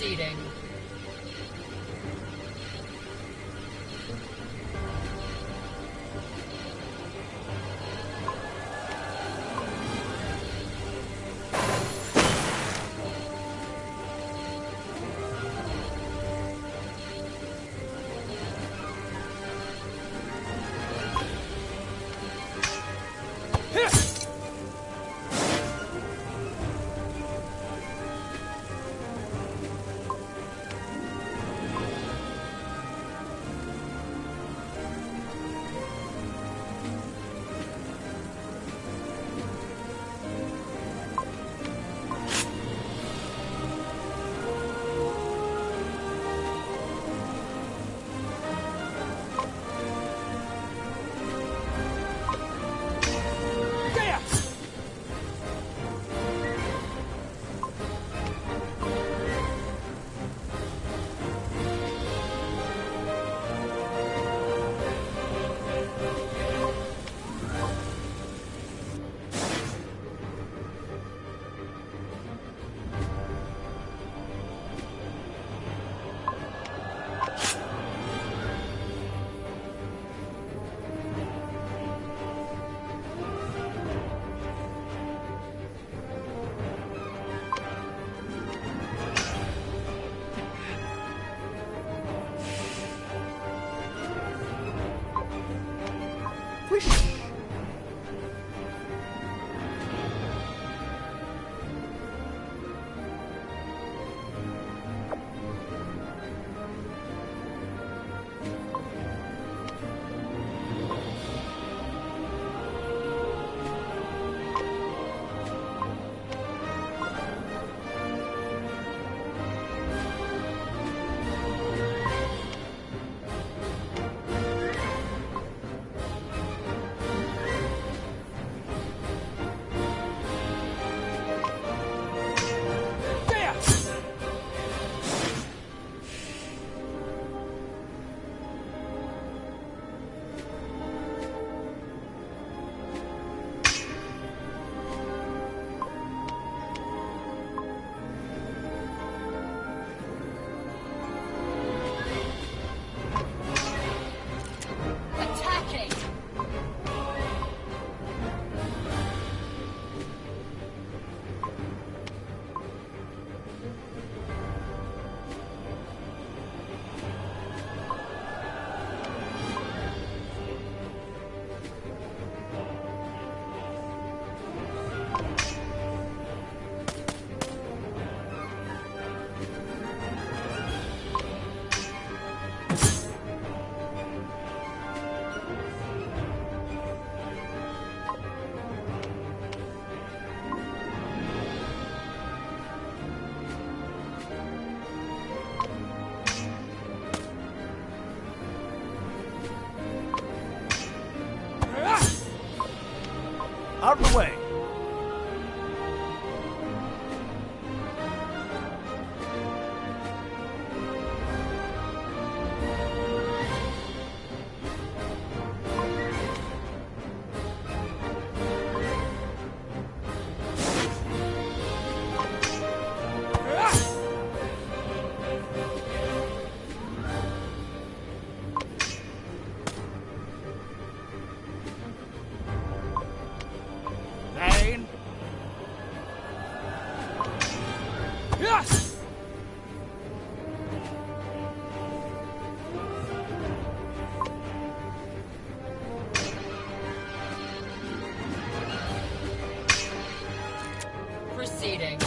Proceeding. Proceeding.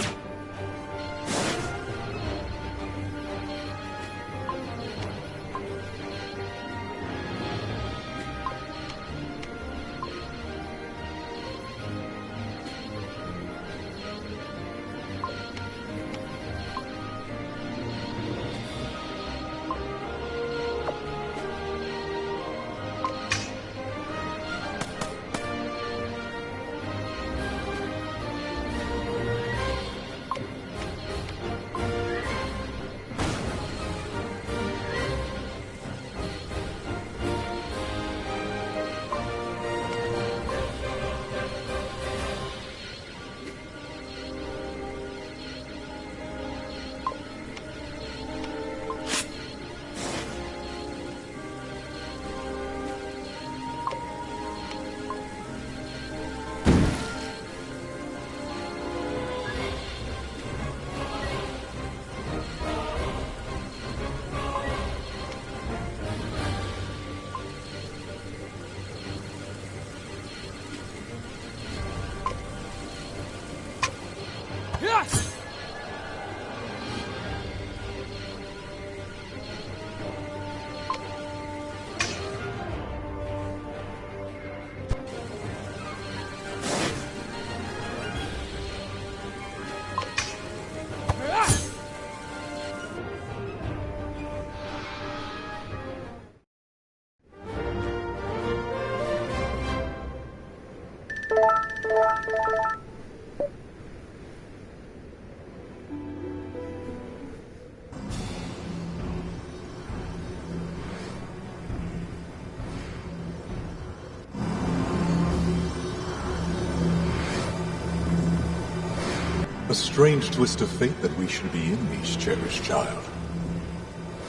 A strange twist of fate that we should be in, Niche, cherished child.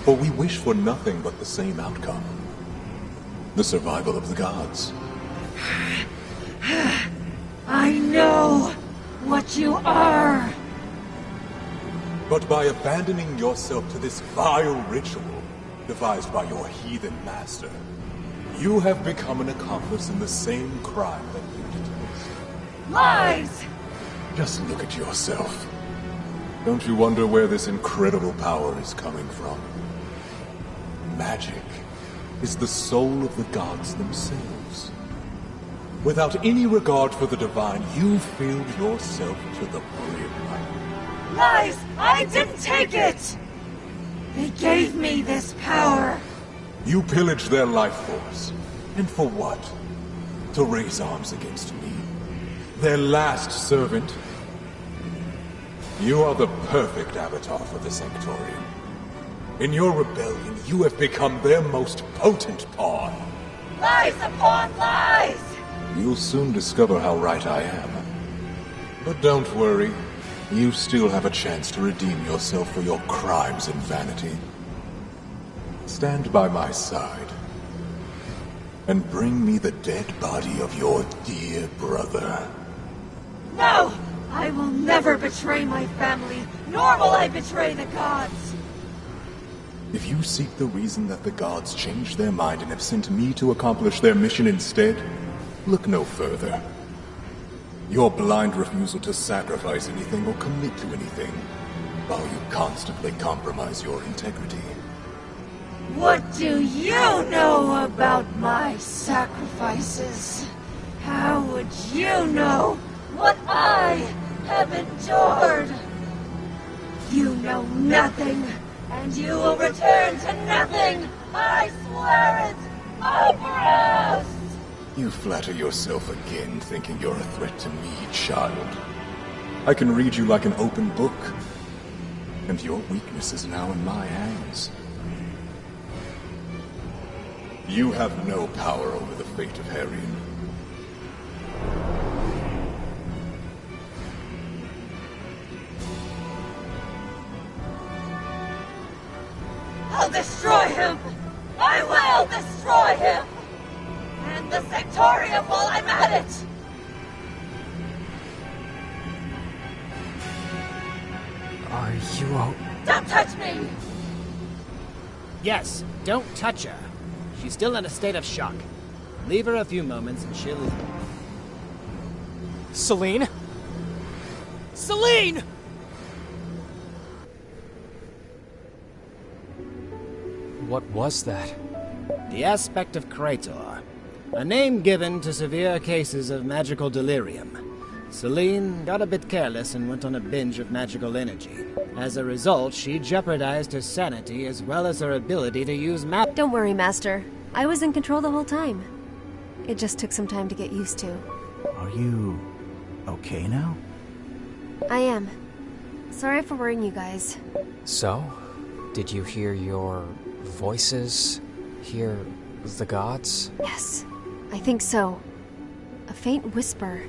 For we wish for nothing but the same outcome. The survival of the gods. I know what you are! But by abandoning yourself to this vile ritual devised by your heathen master, you have become an accomplice in the same crime that you detest. Lies! Just look at yourself. Don't you wonder where this incredible power is coming from? Magic is the soul of the gods themselves. Without any regard for the divine, you filled yourself to the brim. Lies! I didn't take it! They gave me this power. You pillaged their life force. And for what? To raise arms against me. Their last servant. You are the perfect avatar for the Sanctorium. In your rebellion, you have become their most potent pawn. Lies upon lies! You'll soon discover how right I am. But don't worry. You still have a chance to redeem yourself for your crimes and vanity. Stand by my side. And bring me the dead body of your dear brother. No! I will never betray my family, nor will I betray the gods! If you seek the reason that the gods changed their mind and have sent me to accomplish their mission instead, look no further. Your blind refusal to sacrifice anything or commit to anything, while you constantly compromise your integrity. What do you know about my sacrifices? How would you know what I have endured? You know nothing, and you will return to nothing! I swear it! Oberos! You flatter yourself again, thinking you're a threat to me, child. I can read you like an open book, and your weakness is now in my hands. You have no power over the fate of Harian. I'll destroy him! I will destroy him! And the Sanctorium while I'm at it! Are you all... Don't touch me! Yes, don't touch her. She's still in a state of shock. Leave her a few moments and she'll... Celine? Celine! What was that? The aspect of Krator. A name given to severe cases of magical delirium. Celine got a bit careless and went on a binge of magical energy. As a result, she jeopardized her sanity as well as her ability to use Don't worry, Master. I was in control the whole time. It just took some time to get used to. Are you okay now? I am. Sorry for worrying you guys. So, did you hear your voices? Hear the gods? Yes, I think so. A faint whisper,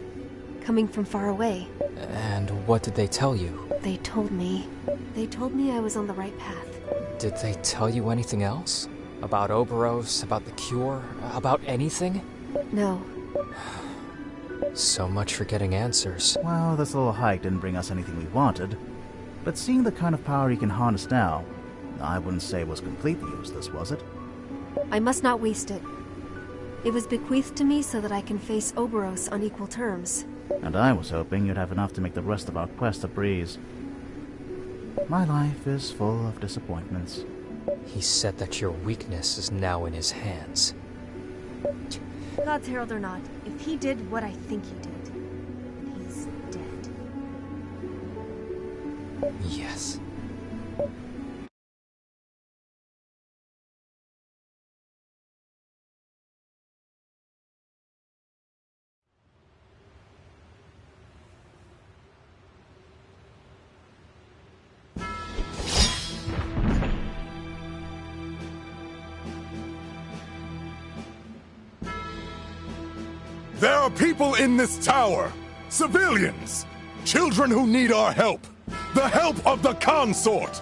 coming from far away. And what did they tell you? They told me I was on the right path. Did they tell you anything else? About Oberos, about the cure, about anything? No. So much for getting answers. Well, this little hike didn't bring us anything we wanted. But seeing the kind of power he can harness now, I wouldn't say it was completely useless, was it? I must not waste it. It was bequeathed to me so that I can face Oberos on equal terms. And I was hoping you'd have enough to make the rest of our quest a breeze. My life is full of disappointments. He said that your weakness is now in his hands. God's Herald or not, if he did what I think he did, he's dead. Yes. There are people in this tower! Civilians! Children who need our help! The help of the consort!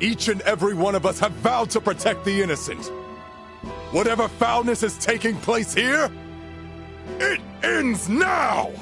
Each and every one of us have vowed to protect the innocent. Whatever foulness is taking place here, it ends now!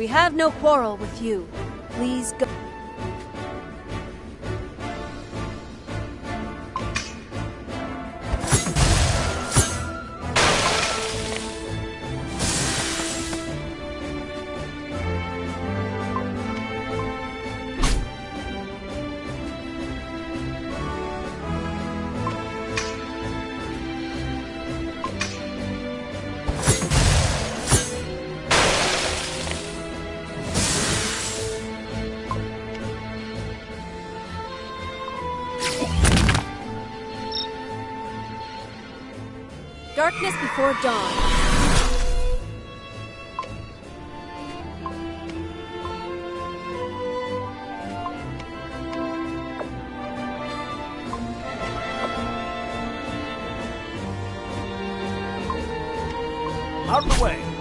We have no quarrel with you. Please go. Darkness before dawn. Out of the way!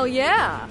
Hell yeah!